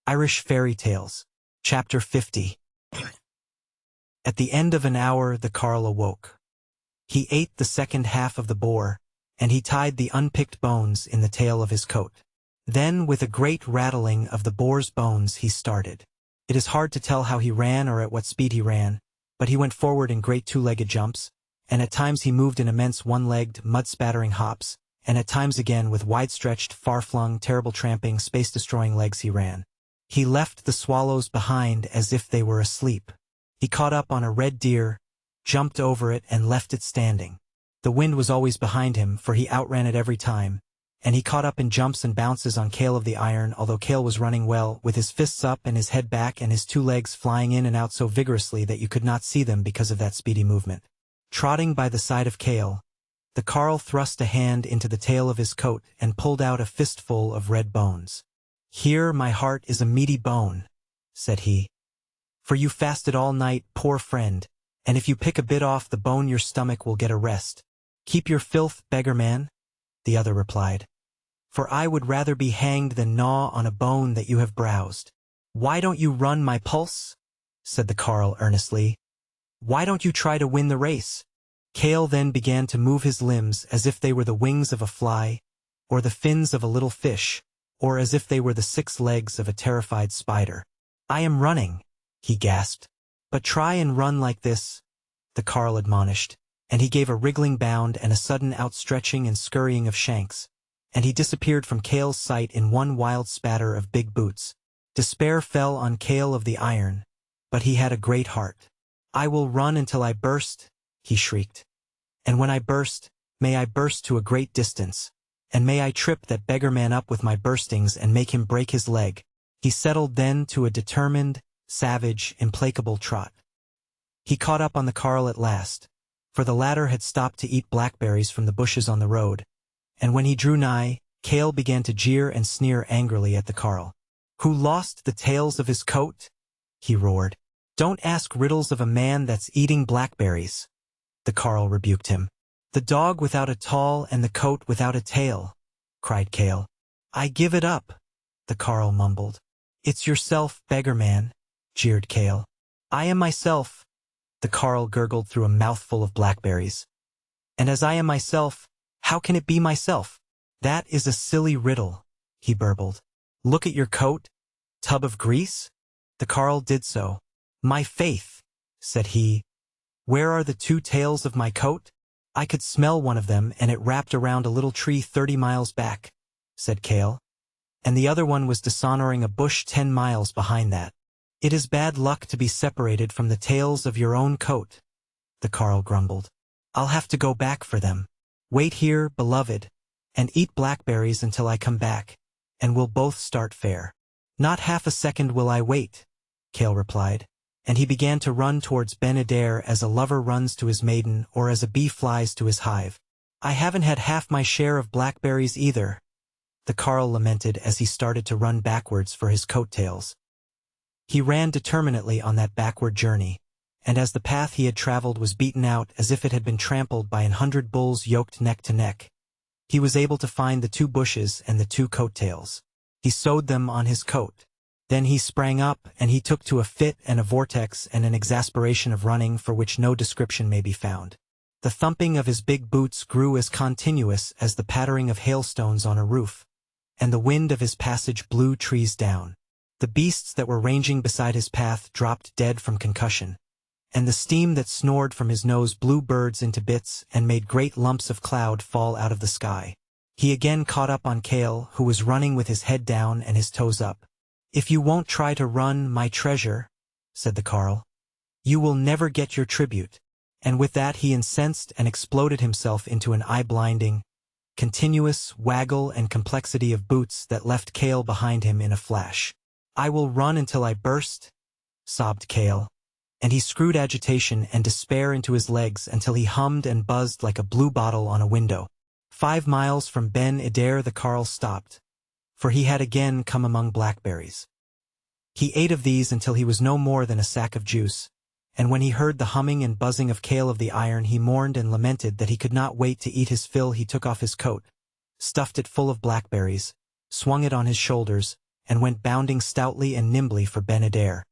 Irish Fairy Tales, Chapter 50. At the end of an hour the carle awoke. He ate the second half of the boar, and he tied the unpicked bones in the tail of his coat. Then, with a great rattling of the boar's bones, he started. It is hard to tell how he ran or at what speed he ran, but he went forward in great two-legged jumps, and at times he moved in immense one-legged, mud-spattering hops, and at times again with wide-stretched, far-flung, terrible tramping, space-destroying legs he ran. He left the swallows behind as if they were asleep. He caught up on a red deer, jumped over it, and left it standing. The wind was always behind him, for he outran it every time, and he caught up in jumps and bounces on Cale of the Iron, although Cale was running well, with his fists up and his head back and his two legs flying in and out so vigorously that you could not see them because of that speedy movement. Trotting by the side of Cale, the carle thrust a hand into the tail of his coat and pulled out a fistful of red bones. "Here, my heart is a meaty bone," said he. "For you fasted all night, poor friend, and if you pick a bit off the bone your stomach will get a rest." "Keep your filth, beggar man," the other replied, "for I would rather be hanged than gnaw on a bone that you have browsed." "Why don't you run, my pulse?" said the carle earnestly. "Why don't you try to win the race?" Cale then began to move his limbs as if they were the wings of a fly, or the fins of a little fish, or as if they were the 6 legs of a terrified spider. "I am running," he gasped. "But try and run like this," the carle admonished, and he gave a wriggling bound and a sudden outstretching and scurrying of shanks, and he disappeared from Cale's sight in one wild spatter of big boots. Despair fell on Cale of the Iron, but he had a great heart. "I will run until I burst," he shrieked. "And when I burst, may I burst to a great distance, and may I trip that beggar man up with my burstings and make him break his leg." He settled then to a determined, savage, implacable trot. He caught up on the carle at last, for the latter had stopped to eat blackberries from the bushes on the road, and when he drew nigh, Cale began to jeer and sneer angrily at the carle. "Who lost the tails of his coat?" he roared. "Don't ask riddles of a man that's eating blackberries," the carle rebuked him. "The dog without a tail and the coat without a tail," cried Cale. "I give it up," the carle mumbled. "It's yourself, beggar man," jeered Cale. "I am myself," the carle gurgled through a mouthful of blackberries. "And as I am myself, how can it be myself?" "That is a silly riddle," he burbled. "Look at your coat, tub of grease." The carle did so. "My faith," said he, "where are the 2 tails of my coat?" "I could smell one of them, and it wrapped around a little tree 30 miles back," said Cale. "And the other one was dishonoring a bush 10 miles behind that." "It is bad luck to be separated from the tails of your own coat," the carle grumbled. "I'll have to go back for them. Wait here, beloved, and eat blackberries until I come back, and we'll both start fair." "Not half a second will I wait," Cale replied, and he began to run towards Ben Adair as a lover runs to his maiden or as a bee flies to his hive. "I haven't had half my share of blackberries either," the carle lamented as he started to run backwards for his coat-tails. He ran determinately on that backward journey, and as the path he had traveled was beaten out as if it had been trampled by 100 bulls yoked neck to neck, he was able to find the 2 bushes and the 2 coat-tails. He sewed them on his coat. Then he sprang up, and he took to a fit and a vortex and an exasperation of running for which no description may be found. The thumping of his big boots grew as continuous as the pattering of hailstones on a roof, and the wind of his passage blew trees down. The beasts that were ranging beside his path dropped dead from concussion, and the steam that snored from his nose blew birds into bits and made great lumps of cloud fall out of the sky. He again caught up on Cale, who was running with his head down and his toes up. "If you won't try to run, my treasure," said the carle, "you will never get your tribute." And with that he incensed and exploded himself into an eye-blinding, continuous waggle and complexity of boots that left Cale behind him in a flash. "I will run until I burst," sobbed Cale, and he screwed agitation and despair into his legs until he hummed and buzzed like a blue bottle on a window. 5 miles from Ben Adair the carle stopped, for he had again come among blackberries. He ate of these until he was no more than a sack of juice, and when he heard the humming and buzzing of Cale of the Iron he mourned and lamented that he could not wait to eat his fill. He took off his coat, stuffed it full of blackberries, swung it on his shoulders, and went bounding stoutly and nimbly for Ben Adair.